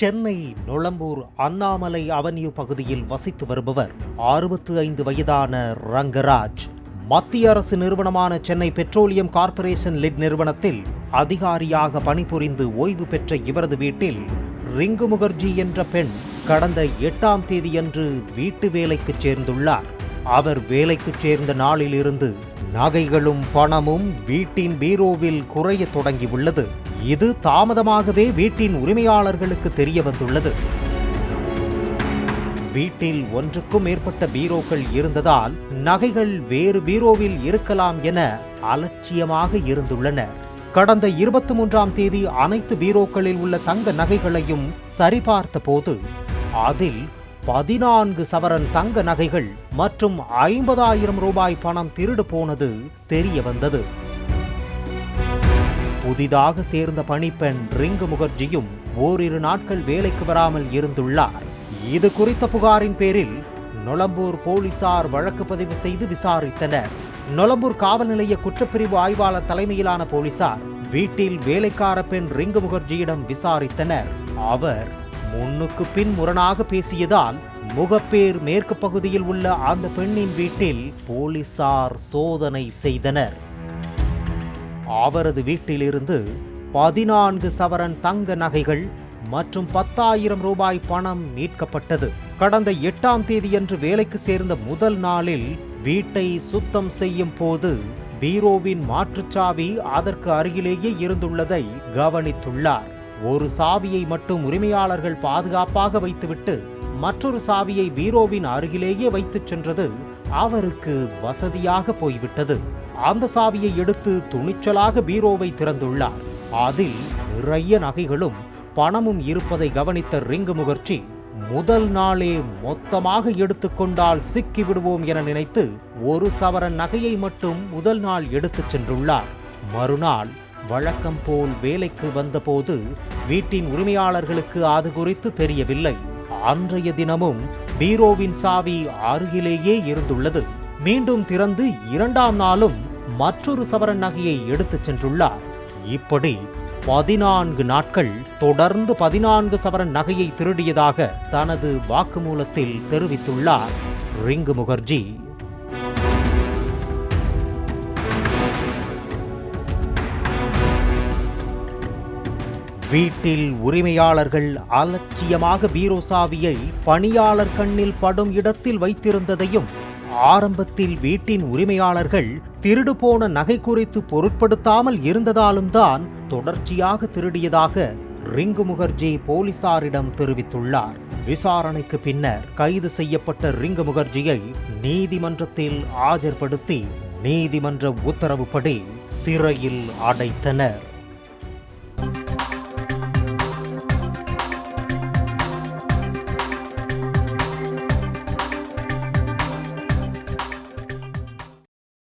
Chennai Nolambur Annamalai avenue பகுதியில் வசித்து வருபவர் 65 வயதான ரங்கராஜ். மத்திய அரசு நிறுவனமான சென்னை பெட்ரோலியம் கார்ப்பரேஷன் லிட் நிறுவனத்தில் அதிகாரியாக பணிபுரிந்து ஓய்வு பெற்ற இவரது வீட்டில் ரிங்கு முகர்ஜி என்ற பெண் கடந்த 8ஆம் தேதியன்று வீட்டு வேலைக்கு சேர்ந்துள்ளார். அவர் வேலைக்கு சேர்ந்த நாளிலிருந்து நகைகளும் பணமும் வீட்டின் பீரோவில் குறைய தொடங்கியுள்ளது. இது தாமதமாகவே வீட்டின் உரிமையாளர்களுக்கு தெரிய வந்துள்ளது. வீட்டில் ஒன்றுக்கும் மேற்பட்ட பீரோக்கள் இருந்ததால் நகைகள் வேறு பீரோவில் இருக்கலாம் என அலட்சியமாக இருந்துள்ளன. கடந்த 23ஆம் தேதி அனைத்து பீரோக்களில் உள்ள தங்க நகைகளையும் சரிபார்த்த போது அதில் 14 சவரன் தங்க நகைகள் மற்றும் 50,000 ரூபாய் பணம் திருடு போனது தெரிய வந்தது. புதிதாக சேர்ந்த பணிப்பெண் ரிங்கு முகர்ஜியும் ஓரிரு நாட்கள் வேலைக்கு வராமல் இருந்துள்ளார். இது குறித்த புகாரின் பேரில் நொளம்பூர் போலீசார் வழக்கு பதிவு செய்து விசாரித்தனர். நொளம்பூர் காவல் நிலைய குற்றப்பிரிவு ஆய்வாளர் தலைமையிலான போலீசார் வீட்டில் வேலைக்கார பெண் ரிங்கு முகர்ஜியிடம் விசாரித்தனர். அவர் முன்னுக்கு பின் முரணாக பேசியதால் முகப்பேர் மேற்கு பகுதியில் உள்ள அந்த பெண்ணின் வீட்டில் போலீசார் சோதனை செய்தனர். அவரது வீட்டிலிருந்து 14 சவரன் தங்க நகைகள் மற்றும் 10,000 ரூபாய் பணம் மீட்கப்பட்டது. கடந்த 8ஆம் தேதியன்று வேலைக்கு சேர்ந்த முதல் நாளில் வீட்டை சுத்தம் செய்யும் போது பீரோவின் மாற்றுச்சாவி அதற்கு அருகிலேயே இருந்துள்ளதை கவனித்துள்ளார். ஒரு சாவியை மட்டும் உரிமையாளர்கள் பாதுகாப்பாக வைத்துவிட்டு மற்றொரு சாவியை பீரோவின் அருகிலேயே வைத்துச் சென்றது அவருக்கு வசதியாக போய்விட்டது. அந்த சாவியை எடுத்து துணிச்சலாக பீரோவை திறந்துள்ளார். அதில் நிறைய நகைகளும் பணமும் இருப்பதை கவனித்த ரிங்கு முகர்ஜி முதல் நாளே மொத்தமாக எடுத்துக்கொண்டால் சிக்கி விடுவோம் என நினைத்து ஒரு சவரன் நகையை மட்டும் முதல் நாள் எடுத்துச் சென்றுள்ளார். மறுநாள் வழக்கம் போல் வேலைக்கு வந்தபோது வீட்டின் உரிமையாளர்களுக்கு அது குறித்து தெரியவில்லை. அன்றைய தினமும் பீரோவின் சாவி அருகிலேயே இருந்துள்ளது. மீண்டும் திறந்து 2ஆம் நாளும் மற்றொரு சவரன் நகையை எடுத்துச் சென்றுள்ளார். இப்படி 14 நாட்கள் தொடர்ந்து 14 சவரன் நகையை திருடியதாக தனது வாக்குமூலத்தில் தெரிவித்துள்ளார் ரிங்கு முகர்ஜி. வீட்டில் உரிமையாளர்கள் அலட்சியமாக பீரோ சாவியை பணியாளர் கண்ணில் படும் இடத்தில் வைத்திருந்ததையும் ஆரம்பத்தில் வீட்டின் உரிமையாளர்கள் திருடு போன நகை குறித்து பொருட்படுத்தாமல் இருந்ததாலும் தான் தொடர்ச்சியாக திருடியதாக ரிங்கு முகர்ஜி போலீசாரிடம் தெரிவித்துள்ளார். விசாரணைக்கு பின்னர் கைது செய்யப்பட்ட ரிங்கு முகர்ஜியை நீதிமன்றத்தில் ஆஜர்படுத்தி நீதிமன்ற உத்தரவுப்படி சிறையில் அடைத்தனர்.